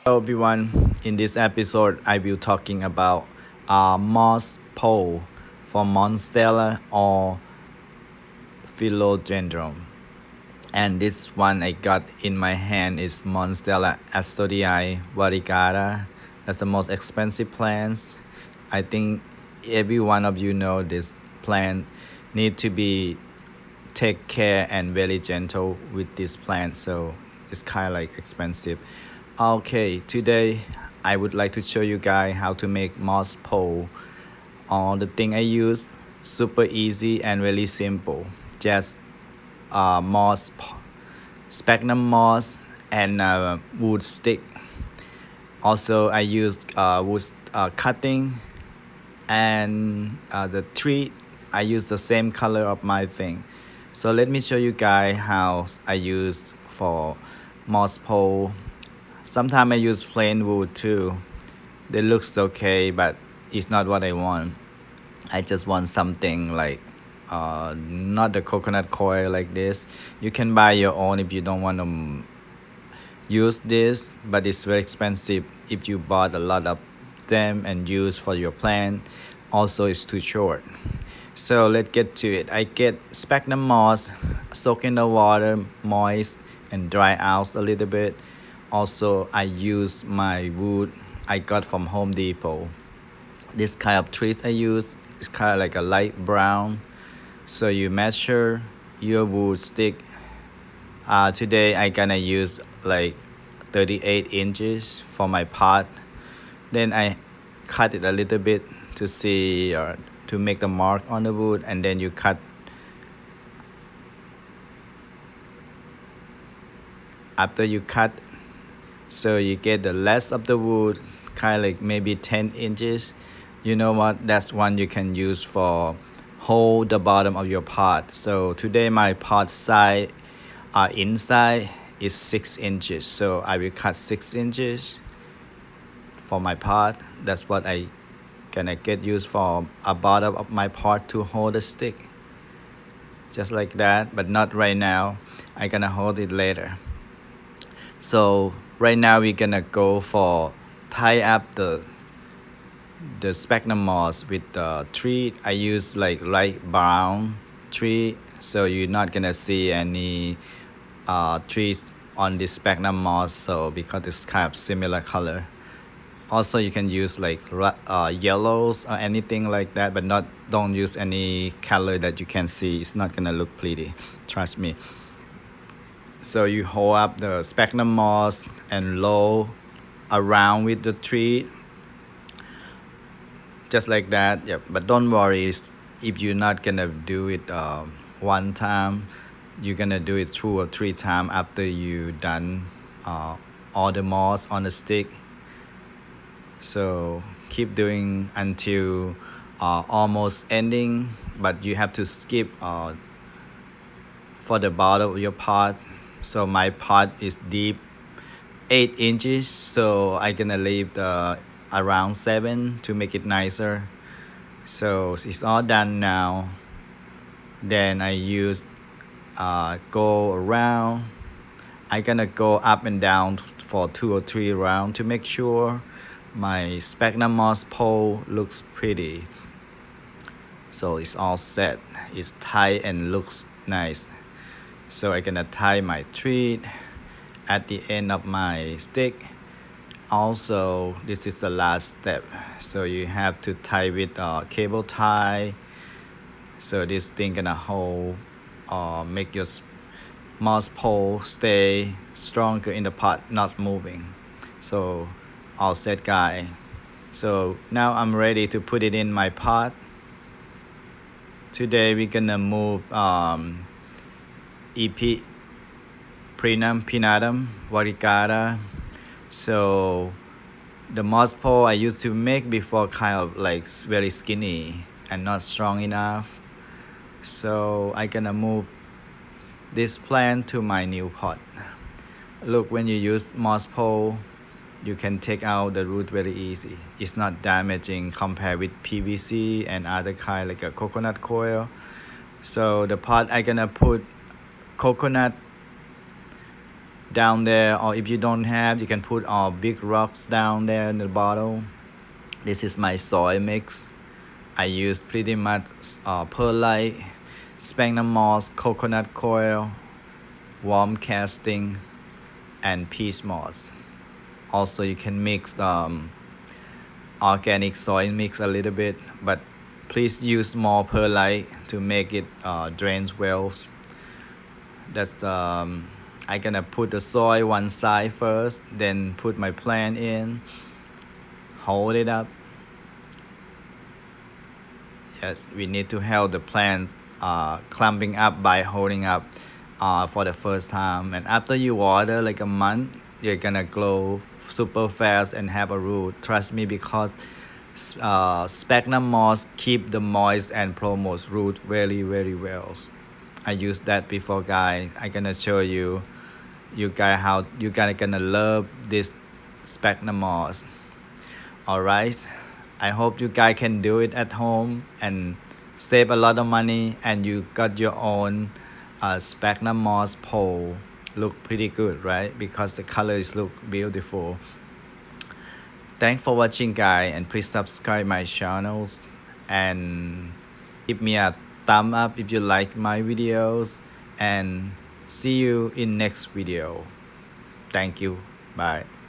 Hello everyone. In this episode, I will talking about moss pole for monstera or philodendron. And this one I got in my hand is monstera asodii variegata. That's the most expensive plants. I think every one of you know this plant need to be take care and very gentle with this plant, so it's kind of like expensive. Okay, today I would like to show you guys how to make moss pole. All the thing I use super easy and really simple. Just moss, sphagnum moss, and wood stick. Also I used wood cutting, and the tree I use the same color of my thing. So let me show you guys how I use for moss pole. Sometimes I use plain wood too. It looks okay, but it's not what I want. I just want something like not the coconut coil like this. You can buy your own if you don't want to use this, but it's very expensive if you bought a lot of them and use for your plant. Also it's too short. So let's get to it. I get sphagnum moss, soak in the water, moist and dry out a little bit. Also I use my wood I got from Home Depot. This kind of trees I use is kind of like a light brown. So you measure your wood stick. Today I gonna use like 38 inches for my pot. Then I cut it a little bit to see to make the mark on the wood, and then you cut after you cut, so you get the less of the wood, kind of like maybe 10 inches. You know what, that's one you can use for hold the bottom of your pot. So today my pot side inside is 6 inches, so I will cut 6 inches for my pot. That's what I gonna get used for a bottom of my pot to hold the stick, just like that, but not right now. I gonna hold it later. So right now we're gonna go for tie up the sphagnum moss with the tree. I use like light brown tree, so you're not gonna see any trees on this sphagnum moss, so because it's kind of similar color. Also you can use like yellows or anything like that, but don't use any color that you can see. It's not gonna look pretty, trust me. So you hold up the sphagnum moss and roll around with the tree, just like that. Yep. But don't worry, if you're not gonna do it one time, you're gonna do it 2 or 3 times after you done all the moss on the stick. So keep doing until almost ending, but you have to skip for the bottom of your pot. So my pot is deep 8 inches, so I gonna leave around 7 to make it nicer. So it's all done now. Then I use go around. I gonna go up and down for 2 or 3 rounds to make sure my sphagnum moss pole looks pretty. So it's all set. It's tight and looks nice. So I'm gonna tie my tree at the end of my stick. Also, this is the last step. So you have to tie with cable tie. So this thing gonna hold, make your moss pole stay stronger in the pot, not moving. So all set, guy. So now I'm ready to put it in my pot. Today we're gonna move EP Prenum Pinatum Varigata. So the moss pole I used to make before kind of like very skinny and not strong enough. So I gonna move this plant to my new pot. Look, when you use moss pole, you can take out the root very easy. It's not damaging compared with PVC and other kind like a coconut coil. So the pot I gonna put coconut down there, or if you don't have, you can put big rocks down there in the bottle. This is my soy mix. I use pretty much perlite, sphagnum moss, coconut coil, worm casting, and peach moss. Also, you can mix organic soil mix a little bit, but please use more perlite to make it drains well. That's I gonna put the soil one side first, then put my plant in, hold it up. Yes, we need to help the plant clumping up by holding up for the first time. And after you water like a month, you're gonna grow super fast and have a root. Trust me, because sphagnum moss keep the moist and promotes root very very well. I used that before, guys. I'm gonna show you guys how you guys gonna love this sphagnum moss. Alright, I hope you guys can do it at home and save a lot of money, and you got your own sphagnum moss pole. Look pretty good, right? Because the colors look beautiful. Thanks for watching, guys, and please subscribe my channels and give me a thumb up if you like my videos, and see you in next video. Thank you. Bye.